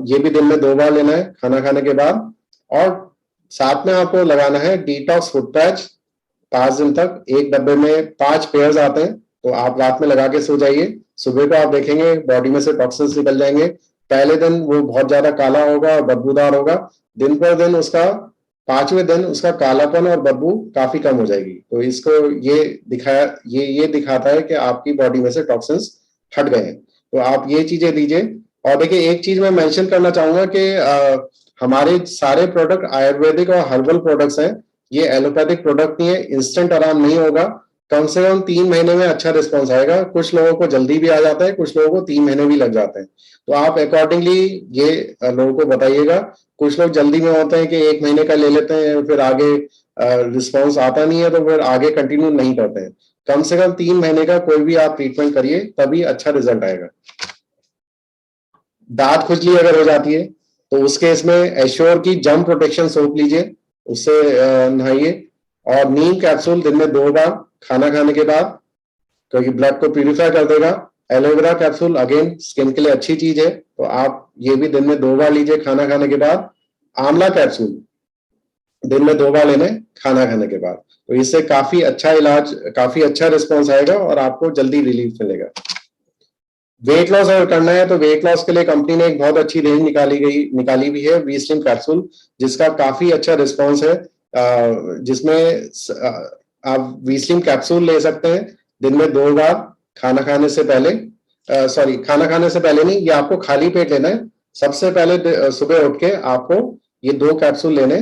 ये भी दिन में 2 बार लेना है खाना खाने के बाद। और साथ में आपको लगाना है डिटॉक्स फुट पैच 5 दिन तक। एक डब्बे में 5 पेयर्स आते हैं, तो आप रात में लगा के सो जाइए। सुबह को आप देखेंगे बॉडी में से टॉक्सिन्स निकल जाएंगे। पहले दिन वो बहुत ज्यादा काला होगा और बदबूदार होगा। दिन पर दिन उसका 5वें दिन उसका कालापन और बदबू काफी कम हो जाएगी। तो इसको ये दिखाता है कि आपकी बॉडी में से टॉक्सिन्स हट गए हैं। तो आप ये चीजें दीजिए। और देखिए, एक चीज मैं मेंशन करना चाहूंगा कि हमारे सारे प्रोडक्ट आयुर्वेदिक और हर्बल प्रोडक्ट्स हैं। ये एलोपैथिक प्रोडक्ट नहीं है। इंस्टेंट आराम नहीं होगा। कम से कम 3 महीने में अच्छा रिस्पॉन्स आएगा। कुछ लोगों को जल्दी भी आ जाता है, कुछ लोगों को 3 महीने भी लग जाते हैं। तो आप अकॉर्डिंगली ये लोगों को बताइएगा। कुछ लोग जल्दी में होते हैं कि 1 महीने का ले लेते हैं, फिर आगे रिस्पॉन्स आता नहीं है तो फिर आगे कंटिन्यू नहीं करते हैं। कम से कम 3 महीने का कोई भी आप ट्रीटमेंट करिए, तभी अच्छा रिजल्ट आएगा। दांत खुजली अगर हो जाती है तो उस केस में एश्योर की जम प्रोटेक्शन सोप लीजिए, उससे नहाइए। और नीम कैप्सूल दिन में 2 बार खाना खाने के बाद, क्योंकि ब्लड को प्यूरिफाई कर देगा। एलोवेरा कैप्सूल अगेन स्किन के लिए अच्छी चीज है, तो आप ये भी दिन में 2 बार लीजिए खाना खाने के बाद। आंवला कैप्सूल दिन में 2 बार लेने खाना खाने के बाद। तो इससे काफी अच्छा इलाज, काफी अच्छा रिस्पॉन्स आएगा और आपको जल्दी रिलीफ मिलेगा। वेट लॉस अगर करना है तो वेट लॉस के लिए कंपनी ने एक बहुत अच्छी रेंज निकाली भी है, वी स्लिम कैप्सूल, जिसका काफी अच्छा रिस्पॉन्स है। जिसमें आप वी स्लिम कैप्सूल ले सकते हैं दिन में 2 बार खाना खाने से पहले। सॉरी, खाना खाने से पहले नहीं, ये आपको खाली पेट लेना है। सबसे पहले सुबह उठ के आपको ये 2 कैप्सूल लेने।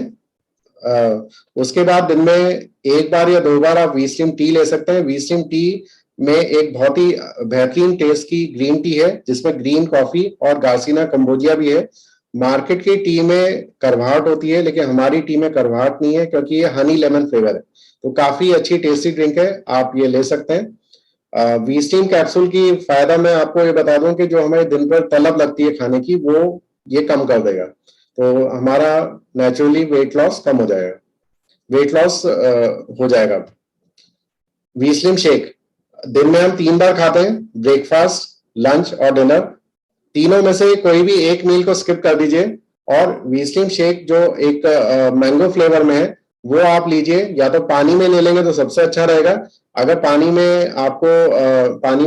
उसके बाद दिन में 1 बार या 2 बार आप वी स्लिम टी ले सकते हैं। वी स्लिम टी में एक बहुत ही बेहतरीन टेस्ट की ग्रीन टी है, जिसमें ग्रीन कॉफी और गार्सिना कंबोजिया भी है। मार्केट की टी में करवाहट होती है, लेकिन हमारी टी में करवाहट नहीं है, क्योंकि ये हनी लेमन फ्लेवर है। तो काफी अच्छी टेस्टी ड्रिंक है, आप ये ले सकते हैं। वी स्टीम कैप्सूल की फायदा मैं आपको ये बता दूं कि जो हमें दिन भर तलब लगती है खाने की, वो ये कम कर देगा। तो हमारा नेचुरली वेट लॉस कम हो जाएगा, वेट लॉस हो जाएगा। वी स्लिम शेक दिन में हम 3 बार खाते हैं, ब्रेकफास्ट, लंच और डिनर। तीनों में से कोई भी एक मील को स्किप कर दीजिए। और वीस्लिम शेक जो एक मैंगो फ्लेवर में है, वो आप लीजिए। या तो पानी में ले लेंगे तो सबसे अच्छा रहेगा। अगर पानी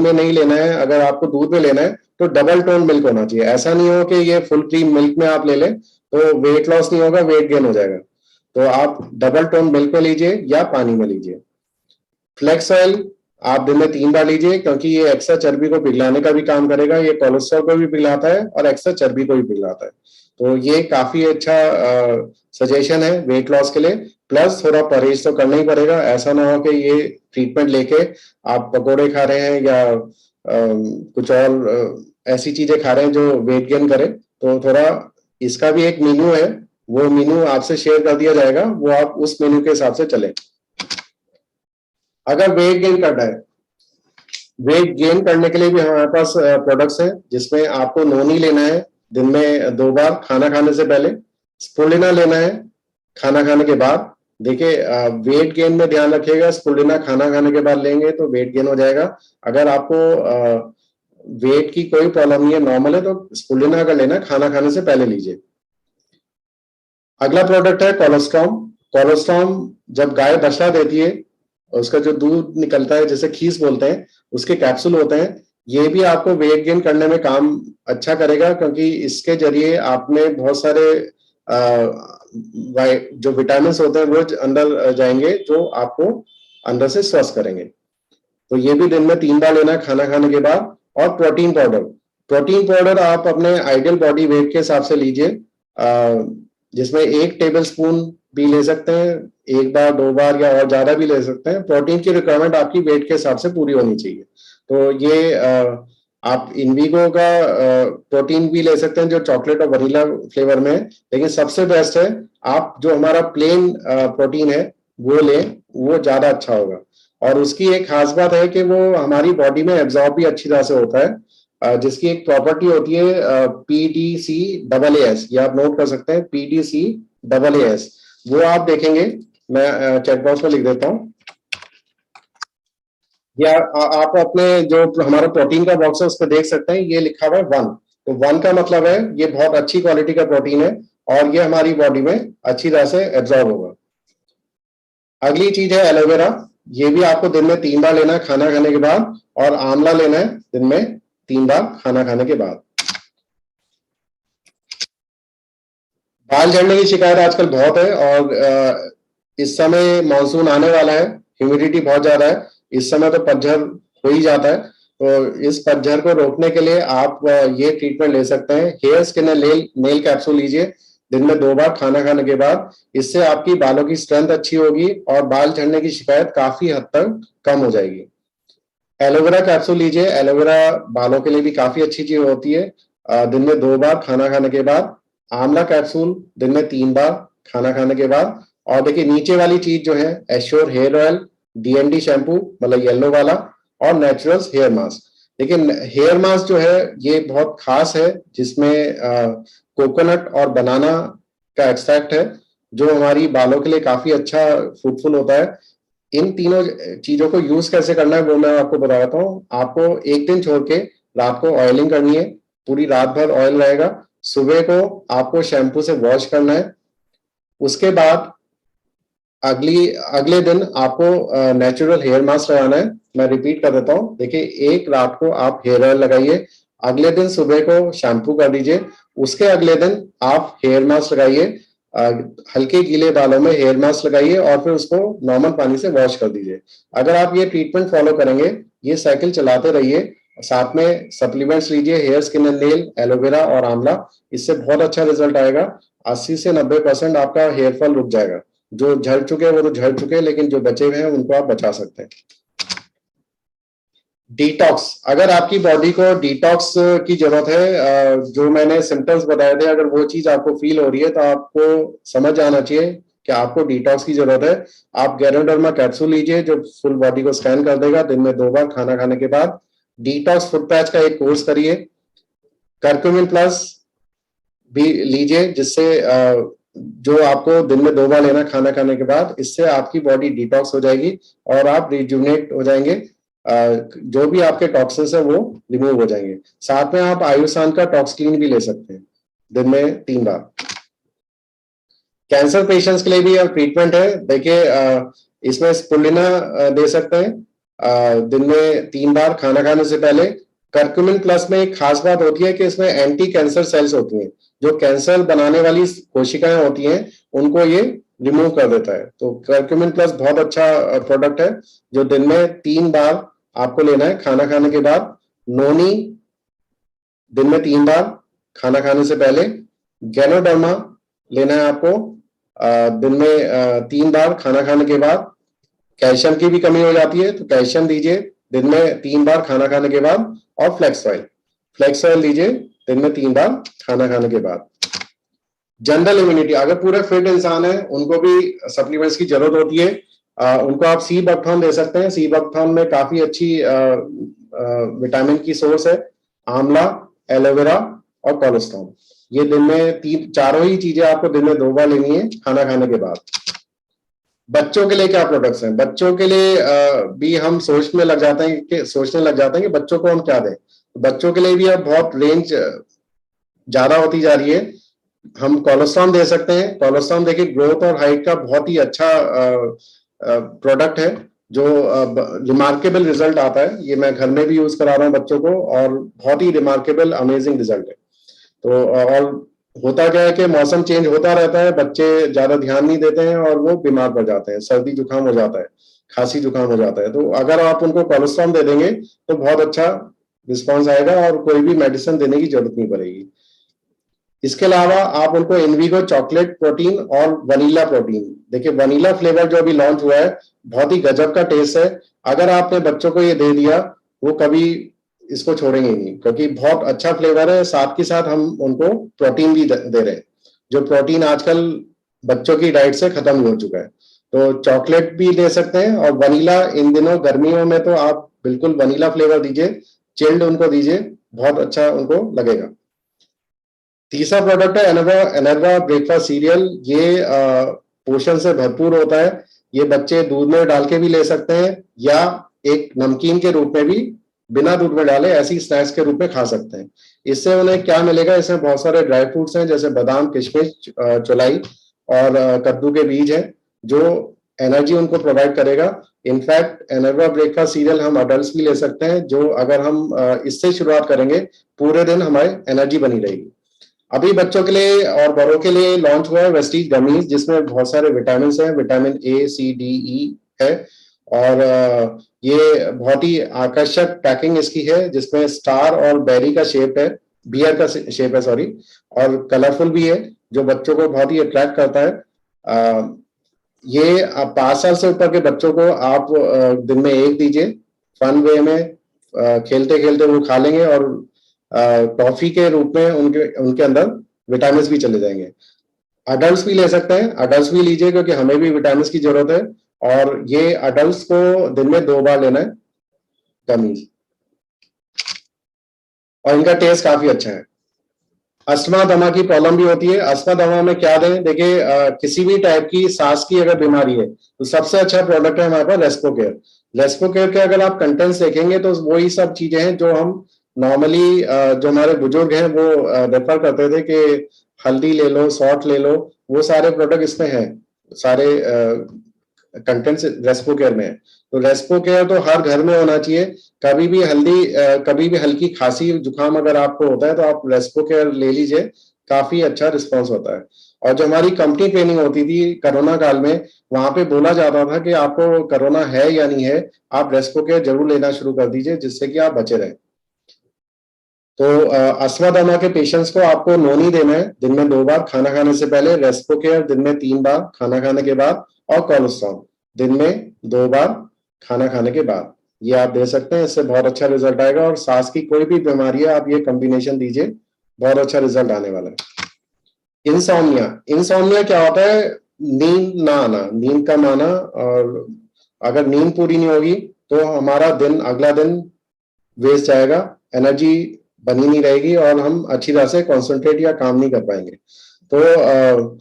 में नहीं लेना है, अगर आपको दूध में लेना है, तो डबल टोन मिल्क होना चाहिए। ऐसा नहीं हो कि ये फुल क्रीम मिल्क में आप ले लें, तो वेट लॉस नहीं होगा, वेट गेन हो जाएगा। तो आप डबल टोन मिल्क में लीजिए या पानी में लीजिए। फ्लेक्स ऑयल आप दिन में 3 बार लीजिए, क्योंकि ये एक्स्ट्रा चर्बी को पिघलाने का भी काम करेगा। ये कोलेस्ट्रॉल को भी पिघलाता है और एक्स्ट्रा चर्बी को भी पिघलाता है। तो ये काफी अच्छा सजेशन है वेट लॉस के लिए। प्लस थोड़ा परहेज तो करना ही पड़ेगा। ऐसा ना हो कि ये ट्रीटमेंट लेके आप पकोड़े खा रहे हैं या कुछ और ऐसी चीजें खा रहे हैं जो वेट गेन करे। तो थोड़ा इसका भी एक मेन्यू है, वो मेन्यू आपसे शेयर कर दिया जाएगा, वो आप उस मेन्यू के हिसाब से चले। अगर वेट गेन करना है, वेट गेन करने के लिए भी हमारे पास प्रोडक्ट्स हैं, जिसमें आपको नोनी लेना है दिन में 2 बार खाना खाने से पहले। स्पुलिना लेना है खाना खाने के बाद। देखिए, वेट गेन में ध्यान रखिएगा, स्पुलिना खाना खाने के बाद लेंगे तो वेट गेन हो जाएगा। अगर आपको वेट की कोई प्रॉब्लम नहीं है, नॉर्मल है, तो स्पुलिना अगर लेना है खाना खाने से पहले लीजिए। अगला प्रोडक्ट है कोलोस्ट्रॉम। कोलोस्ट्रॉम जब गाय बछड़ा देती है, उसका जो दूध निकलता है, जैसे खीस बोलते हैं, उसके कैप्सूल होते हैं। ये भी आपको वेट गेन करने में काम अच्छा करेगा, क्योंकि इसके जरिए आपने बहुत सारे जो विटामिन होते हैं वो अंदर जाएंगे, जो आपको अंदर से स्वस्थ करेंगे। तो ये भी दिन में 3 बार लेना है खाना खाने के बाद। और प्रोटीन पाउडर, प्रोटीन पाउडर आप अपने आइडियल बॉडी वेट के हिसाब से लीजिए, जिसमें 1 टेबल स्पून भी ले सकते हैं, 1 बार 2 बार या और ज्यादा भी ले सकते हैं। प्रोटीन की रिक्वायरमेंट आपकी वेट के हिसाब से पूरी होनी चाहिए। तो ये आप इनवीगो का प्रोटीन भी ले सकते हैं जो चॉकलेट और वनीला फ्लेवर में है, लेकिन सबसे बेस्ट है आप जो हमारा प्लेन प्रोटीन है वो लें, वो ज्यादा अच्छा होगा। और उसकी एक खास बात है कि वो हमारी बॉडी में एब्जॉर्ब भी अच्छी तरह से होता है, जिसकी एक प्रॉपर्टी होती है PDC AA S, ये आप नोट कर सकते हैं, PDC AA S। वो आप देखेंगे, मैं चैट बॉक्स में लिख देता हूँ, या आप अपने जो हमारा प्रोटीन का बॉक्स है उस पर देख सकते हैं, ये लिखा हुआ है 1। तो 1 का मतलब है ये बहुत अच्छी क्वालिटी का प्रोटीन है और ये हमारी बॉडी में अच्छी तरह से एब्जॉर्ब होगा। अगली चीज है एलोवेरा। ये भी आपको दिन में 3 बार लेना है खाना खाने के बाद, और आंवला लेना है दिन में 3 बार खाना खाने के बाद। बाल झड़ने की शिकायत आजकल बहुत है, और इस समय मानसून आने वाला है, ह्यूमिडिटी बहुत ज्यादा है, इस समय तो पतझड़ हो ही जाता है। तो इस पतझड़ को रोकने के लिए आप ये ट्रीटमेंट ले सकते हैं, hair skin and nail capsule लीजिए दिन में 2 बार खाना खाने के बाद। इससे आपकी बालों की स्ट्रेंथ अच्छी होगी और बाल झड़ने की शिकायत काफी हद तक कम हो जाएगी। एलोवेरा कैप्सूल लीजिए, एलोवेरा बालों के लिए भी काफी अच्छी चीज होती है, दिन में 2 बार खाना खाने के बाद। आंवला कैप्सूल दिन में 3 बार खाना खाने के बाद। और देखिए नीचे वाली चीज जो है, assure hair oil, DND shampoo मतलब येलो वाला, और नेचुरल्स हेयर मास्क। लेकिन हेयर मास्क जो है ये बहुत खास है, जिसमें कोकोनट और बनाना का एक्सट्रैक्ट है, जो हमारी बालों के लिए काफी अच्छा फ्रूटफुल होता है। इन तीनों चीजों को यूज कैसे करना है वो मैं आपको बताता हूँ। आपको एक दिन छोड़ के रात को ऑयलिंग करनी है, पूरी रात भर ऑयल रहेगा। सुबह को आपको शैम्पू से वॉश करना है। उसके बाद अगले दिन आपको नेचुरल हेयर मास्क लगाना है। मैं रिपीट कर देता हूँ, देखिए एक रात को आप हेयर ऑयल लगाइए, अगले दिन सुबह को शैम्पू कर दीजिए, उसके अगले दिन आप हेयर मास्क लगाइए, हल्के गीले बालों में हेयर मास्क लगाइए और फिर उसको नॉर्मल पानी से वॉश कर दीजिए। अगर आप ये ट्रीटमेंट फॉलो करेंगे, ये साइकिल चलाते रहिए, साथ में सप्लीमेंट्स लीजिए, hair skin and nail, aloe vera और आंवला, इससे बहुत अच्छा रिजल्ट आएगा। 80 से 90% आपका हेयर फॉल रुक जाएगा। जो झड़ चुके हैं वो तो झड़ चुके हैं, लेकिन जो बचे हुए हैं उनको आप बचा सकते हैं। डिटॉक्स, अगर आपकी बॉडी को डिटॉक्स की जरूरत है, जो मैंने सिम्टम्स बताए थे, अगर वो चीज आपको फील हो रही है तो आपको समझ आना चाहिए कि आपको डिटॉक्स की जरूरत है। आप गैरोडर्मा कैप्सूल लीजिए जो फुल बॉडी को स्कैन कर देगा दिन में 2 बार खाना खाने के बाद। डिटॉक्स फुट पैच का एक कोर्स करिए। कर्क्यूमिन प्लस भी लीजिए, जिससे जो आपको दिन में 2 बार लेना खाना खाने के बाद, इससे आपकी बॉडी डिटॉक्स हो जाएगी और आप रिजुवनेट हो जाएंगे। जो भी आपके टॉक्सिन्स है वो रिमूव हो जाएंगे। साथ में आप आयुर्सान का टॉक्स क्लीन भी ले सकते हैं दिन में 3 बार। कैंसर पेशेंट्स के लिए भी अब ट्रीटमेंट है, देखिए इसमें स्पुलिना दे सकते हैं दिन में 3 बार खाना खाने से पहले। कर्क्यूमिन प्लस में एक खास बात होती है कि इसमें एंटी कैंसर सेल्स होती हैं, जो कैंसर बनाने वाली कोशिकाएं होती हैं उनको ये रिमूव कर देता है। तो कर्क्यूमिन प्लस बहुत अच्छा प्रोडक्ट है, जो दिन में 3 बार आपको लेना है खाना खाने के बाद। नोनी दिन में 3 बार खाना खाने से पहले। गैनोडर्मा लेना है आपको दिन में 3 बार खाना खाने के बाद। कैल्शियम की भी कमी हो जाती है तो कैल्शियम लीजिए दिन में 3 बार खाना खाने के बाद। और फ्लेक्स ऑयल लीजिए दिन में 3 बार खाना खाने के बाद। जनरल इम्यूनिटी, अगर पूरे फिट इंसान है उनको भी सप्लीमेंट्स की जरूरत होती है, उनको आप सी बकथॉर्न दे सकते हैं। सी बकथॉर्न में काफी अच्छी विटामिन की सोर्स है, आंवला, एलोवेरा और कोलेस्ट्रॉल। ये दिन में चारों ही चीजें आपको दिन में 2 बार लेनी है खाना खाने के बाद। बच्चों के लिए क्या प्रोडक्ट्स हैं? बच्चों के लिए भी हम सोचने लग जाते हैं कि बच्चों को हम क्या दें। बच्चों के लिए भी अब बहुत रेंज ज्यादा होती जा रही है। हम कोलेस्ट्रॉल दे सकते हैं। कोलेस्ट्रॉल देखिए ग्रोथ और हाइट का बहुत ही अच्छा प्रोडक्ट है, जो रिमार्केबल रिजल्ट आता है। ये मैं घर में भी यूज करा रहा हूँ बच्चों को, और बहुत ही रिमार्केबल अमेजिंग रिजल्ट है। तो और होता क्या है कि मौसम चेंज होता रहता है, बच्चे ज्यादा ध्यान नहीं देते हैं और वो बीमार पड़ जाते हैं, सर्दी जुकाम हो जाता है, खांसी जुकाम हो जाता है। तो अगर आप उनको कोलेस्ट्रॉल दे देंगे तो बहुत अच्छा रिस्पॉन्स आएगा और कोई भी मेडिसिन देने की जरूरत नहीं पड़ेगी। इसके अलावा आप उनको इनवीगो चॉकलेट प्रोटीन और वनीला प्रोटीन, देखिए वनीला फ्लेवर जो अभी लॉन्च हुआ है बहुत ही गजब का टेस्ट है। अगर आपने बच्चों को ये दे दिया, वो कभी इसको छोड़ेंगे नहीं, क्योंकि बहुत अच्छा फ्लेवर है, साथ के साथ हम उनको प्रोटीन भी दे रहे हैं, जो प्रोटीन आजकल बच्चों की डाइट से खत्म हो चुका है। तो चॉकलेट भी दे सकते हैं, और वनीला इन दिनों गर्मियों में तो आप बिल्कुल वनीला फ्लेवर दीजिए, चिल्ड उनको दीजिए, बहुत अच्छा उनको लगेगा। तीसरा प्रोडक्ट है एनर्वा। एनर्वा ब्रेकफास्ट सीरियल। ये पोषण से भरपूर होता है। ये बच्चे दूध में डाल के भी ले सकते हैं, या एक नमकीन के रूप में भी बिना दूध में डाले ऐसी स्नैक्स के रूप में खा सकते हैं। इससे उन्हें क्या मिलेगा, इसमें बहुत सारे ड्राई फ्रूट्स हैं, जैसे बादाम, किशमिश, चौलाई और कद्दू के बीज हैं, जो एनर्जी उनको प्रोवाइड करेगा। इनफैक्ट एनर्वा ब्रेकफास्ट सीरियल हम अडल्ट भी ले सकते हैं, जो अगर हम इससे शुरुआत करेंगे, पूरे दिन हमारे एनर्जी बनी रहेगी। अभी बच्चों के लिए और बड़ों के लिए लॉन्च हुआ है वेस्टीज गमीज, जिसमें बहुत सारे विटामिन हैं, विटामिन ए, सी, डी, ई है। और ये बहुत ही आकर्षक पैकिंग इसकी है, जिसमें स्टार और बेरी का शेप है, बियर का शेप है, सॉरी, और कलरफुल भी है, जो बच्चों को बहुत ही अट्रैक्ट करता है। ये 5 साल से ऊपर के बच्चों को आप दिन में एक दीजिए, फन वे में, खेलते खेलते वो खा लेंगे, और टॉफी के रूप में उनके उनके अंदर विटामिन भी चले जाएंगे। अडल्ट भी ले सकते हैं, अडल्ट भी लीजिए, क्योंकि हमें भी विटामिन की जरूरत है, और ये अडल्ट को दिन में 2 बार लेना है गमीज, और इनका टेस्ट काफी अच्छा है। अस्थमा दमा की प्रॉब्लम भी होती है। अस्थमा दमा में क्या दें, देखिए किसी भी टाइप की सांस की अगर बीमारी है, तो सबसे अच्छा प्रोडक्ट है हमारे पास रेस्पो केयर। रेस्पो केयर के अगर आप कंटेंट्स देखेंगे, तो वही सब चीजें हैं जो हम नॉर्मली, जो हमारे बुजुर्ग हैं वो रेफर करते थे, कि हल्दी ले लो, सॉल्ट ले लो, वो सारे प्रोडक्ट इसमें हैं, सारे कंटेंट्स रेस्पो केयर में है। तो रेस्पो केयर तो हर घर में होना चाहिए। कभी भी हल्की खांसी जुकाम अगर आपको होता है, तो आप रेस्पो केयर ले लीजिए, काफी अच्छा रिस्पॉन्स होता है। और जो हमारी कंपनी ट्रेनिंग होती थी कोरोना काल में, वहां पे बोला जाता था कि आपको कोरोना है या नहीं है, आप रेस्पो केयर जरूर लेना शुरू कर दीजिए, जिससे कि आप बचे रहें। तो अस्थमा दमा के पेशेंट्स को आपको नोनी देना है दिन में 2 बार खाना खाने से पहले, रेस्पो केयर दिन में 3 बार खाना खाने के बाद, और कोलेस्ट्रॉल दिन में 2 बार खाना खाने के बाद। ये आप दे सकते हैं, इससे बहुत अच्छा रिजल्ट आएगा। और सांस की कोई भी बीमारी है, आप ये कॉम्बिनेशन दीजिए, बहुत अच्छा रिजल्ट आने वाला है। इंसोम्निया। इंसोम्निया क्या होता है, नींद ना आना, नींद कम आना, और अगर नींद पूरी नहीं होगी, तो हमारा दिन, अगला दिन वेस्ट जाएगा, एनर्जी बनी नहीं रहेगी, और हम अच्छी तरह से कॉन्सेंट्रेट या काम नहीं कर पाएंगे। तो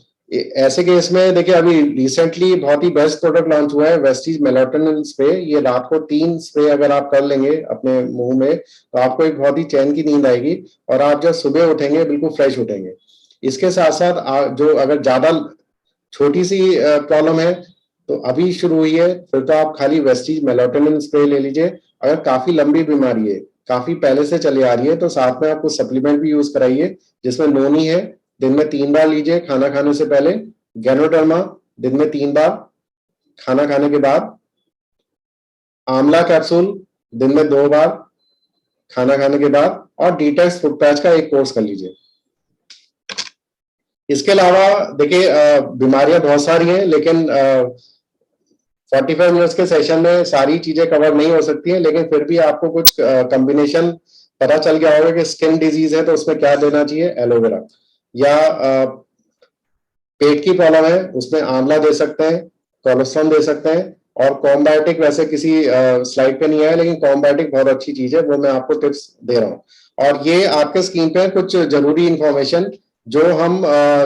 ऐसे केस में देखिए, अभी रिसेंटली बहुत ही बेस्ट प्रोडक्ट लॉन्च हुआ है, वेस्टीज मेलाटोनिन स्प्रे। ये रात को 3 स्प्रे अगर आप कर लेंगे अपने मुंह में, तो आपको एक बहुत ही चैन की नींद आएगी, और आप जब सुबह उठेंगे बिल्कुल फ्रेश उठेंगे। इसके साथ साथ जो अगर ज्यादा छोटी सी प्रॉब्लम है, तो अभी शुरू हुई है, फिर तो आप खाली वेस्टीज मेलाटोनिन स्प्रे ले लीजिए। अगर काफी लंबी बीमारी है, काफी पहले से चली आ रही है, तो साथ में आप कुछ सप्लीमेंट भी यूज कराइए, जिसमें नोनी है, दिन में 3 बार लीजिए खाना खाने से पहले, गैनोडर्मा दिन में 3 बार खाना खाने के बाद, आंवला कैप्सूल दिन में 2 बार खाना खाने के बाद, और डिटॉक्स फुट पैच का एक कोर्स कर लीजिए। इसके अलावा देखिए, बीमारियां बहुत सारी हैं, लेकिन 45 मिनट्स के सेशन में सारी चीजें कवर नहीं हो सकती हैं, लेकिन फिर भी आपको कुछ कॉम्बिनेशन पता चल गया होगा कि स्किन डिजीज है तो उसमें क्या देना चाहिए, एलोवेरा। या पेट की प्रॉब्लम है, उसमें आंवला दे सकते हैं, कोलेस्ट्रॉल दे सकते हैं, और कॉम्बायोटिक वैसे किसी स्लाइड पे नहीं आया, लेकिन कॉम्बायोटिक बहुत अच्छी चीज है, वो मैं आपको टिप्स दे रहा हूँ। और ये आपके स्क्रीन पे कुछ जरूरी इंफॉर्मेशन, जो हम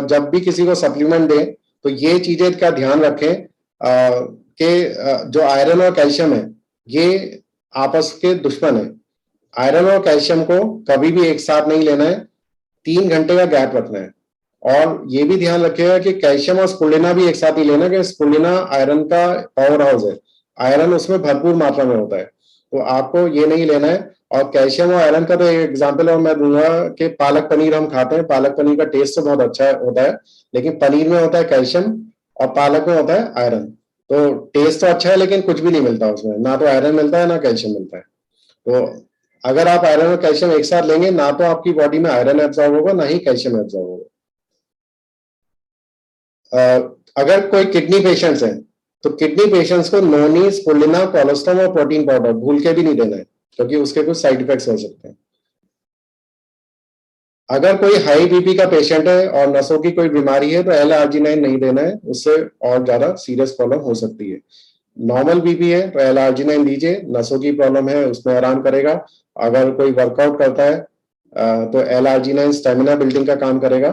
जब भी किसी को सप्लीमेंट दें, तो ये चीजें का ध्यान रखें, कि जो आयरन और कैल्शियम है, ये आपस के दुश्मन है। आयरन और कैल्शियम को कभी भी एक साथ नहीं लेना है, 3 घंटे का गैप रखना है। और ये भी ध्यान रखिएगा कि कैल्शियम और स्पुलिना भी एक साथ ही लेना, कि स्पुलिना आयरन का पावर हाउस है, आयरन उसमें भरपूर मात्रा में होता है, तो आपको ये नहीं लेना है। और कैल्शियम और आयरन का तो एक एग्जाम्पल और मैं दूंगा, कि पालक पनीर हम खाते हैं, पालक पनीर का टेस्ट तो बहुत अच्छा होता है, लेकिन पनीर में होता है कैल्शियम, और पालक में होता है आयरन। तो टेस्ट तो अच्छा है, लेकिन कुछ भी नहीं मिलता उसमें, ना तो आयरन मिलता है ना कैल्शियम मिलता है। तो अगर आप आयरन और कैल्शियम एक साथ लेंगे, ना तो आपकी बॉडी में आयरन एब्जॉर्ब होगा, ना ही कैल्शियम एब्जॉर्ब होगा। अगर कोई किडनी पेशेंट्स हैं, तो किडनी पेशेंट्स को नोनी, स्पुलिना, कोलेस्ट्रॉल और प्रोटीन पाउडर भूल के भी नहीं देना है। क्योंकि उसके कुछ साइड इफेक्ट्स हो सकते हैं। अगर कोई हाई बीपी का पेशेंट है और नसों की कोई बीमारी है तो L-आर्जिनाइन नहीं देना है, उससे और ज्यादा सीरियस प्रॉब्लम हो सकती है। नॉर्मल बीपी है तो L-आर्जिनाइन दीजिए, नसों की प्रॉब्लम है उसमें आराम करेगा। अगर कोई वर्कआउट करता है तो L-आर्जिनाइन स्टेमिना बिल्डिंग का काम करेगा।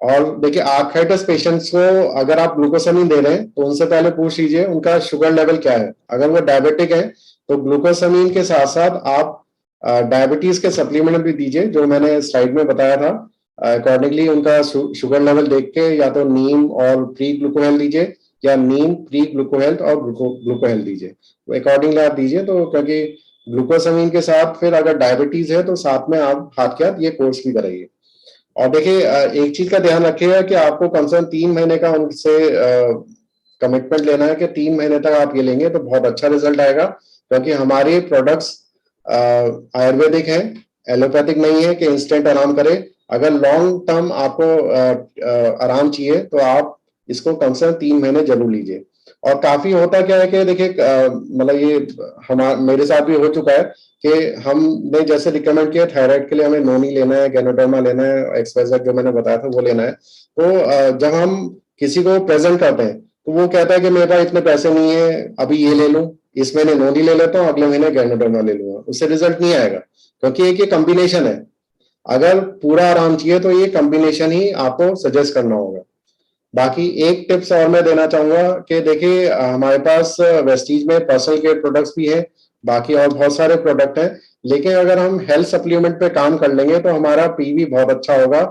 और देखिए आर्थराइटिस पेशेंट्स को अगर आप ग्लूकोसामिन दे रहे हैं तो उनसे पहले पूछ लीजिए उनका शुगर लेवल क्या है। अगर वो डायबिटिक है तो ग्लूकोसामिन के साथ साथ आप डायबिटीज के सप्लीमेंट भी दीजिए, जो मैंने स्लाइड में बताया था। अकॉर्डिंगली उनका शुगर लेवल देख के या तो नीम और प्री ग्लूको हेल्थ दीजिए, या नीम प्री ग्लूको हेल्थ और ग्लूको हेल्थ दीजिए। अकॉर्डिंगली आप दीजिए, तो क्योंकि ग्लूकोसामिन के साथ फिर अगर डायबिटीज है तो साथ में आप हाथ के हाथ ये कोर्स भी कराइए। और देखिए एक चीज का ध्यान रखिएगा कि आपको कम से कम 3 महीने का उनसे कमिटमेंट लेना है कि 3 महीने तक आप ये लेंगे तो बहुत अच्छा रिजल्ट आएगा। क्योंकि हमारे प्रोडक्ट्स आयुर्वेदिक हैं, एलोपैथिक नहीं है कि इंस्टेंट आराम करे। अगर लॉन्ग टर्म आपको आराम चाहिए तो आप इसको कम से कम 3 महीने जरूर लीजिए। और काफी होता क्या है कि देखिए मतलब ये मेरे साथ भी हो चुका है कि हमने जैसे रिकमेंड किया थायराइड के लिए हमें नोनी लेना है, गैनोडर्मा लेना है, एक्सवाइजेड जो मैंने बताया था वो लेना है। तो जब हम किसी को प्रेजेंट करते हैं तो वो कहता है कि मेरे पास इतने पैसे नहीं है, अभी ये ले लूं, इस महीने नोनी ले लेता हूँ, अगले महीने गैनोडर्मा ले लूंगा, उससे रिजल्ट नहीं आएगा। क्योंकि एक ये कॉम्बिनेशन है, अगर पूरा आराम चाहिए तो ये कॉम्बिनेशन ही आपको सजेस्ट करना होगा। बाकी एक टिप्स और मैं देना चाहूंगा कि देखिए हमारे पास वेस्टीज में पर्सनल केयर प्रोडक्ट्स भी हैं, बाकी और बहुत सारे प्रोडक्ट हैं। लेकिन अगर हम हेल्थ सप्लीमेंट पे काम कर लेंगे तो हमारा पीवी बहुत अच्छा होगा।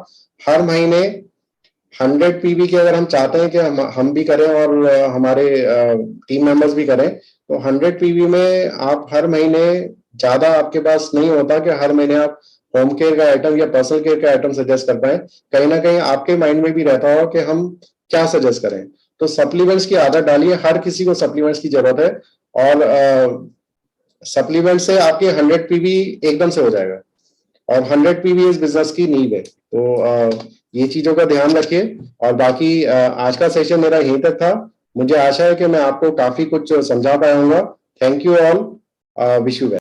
हर महीने 100 पीवी की अगर हम चाहते हैं कि हम भी करें और हमारे टीम मेंबर्स भी करें, तो 100 पीवी में आप हर महीने, ज्यादा आपके पास नहीं होता कि हर महीने आप होम केयर का आइटम या पर्सनल केयर का आइटम सजेस्ट कर पाए। कहीं ना कहीं आपके माइंड में भी रहता हो कि हम क्या सजेस्ट करें। तो सप्लीमेंट्स की आदत डालिए, हर किसी को सप्लीमेंट्स की जरूरत है। और सप्लीमेंट से आपके 100 पीवी एकदम से हो जाएगा, और 100 पीवी इस बिजनेस की नींव है। तो ये चीजों का ध्यान रखिए। और बाकी आज का सेशन मेरा यहीं तक था। मुझे आशा है कि मैं आपको काफी कुछ समझा पाया हूँ। Thank you all, wish you well.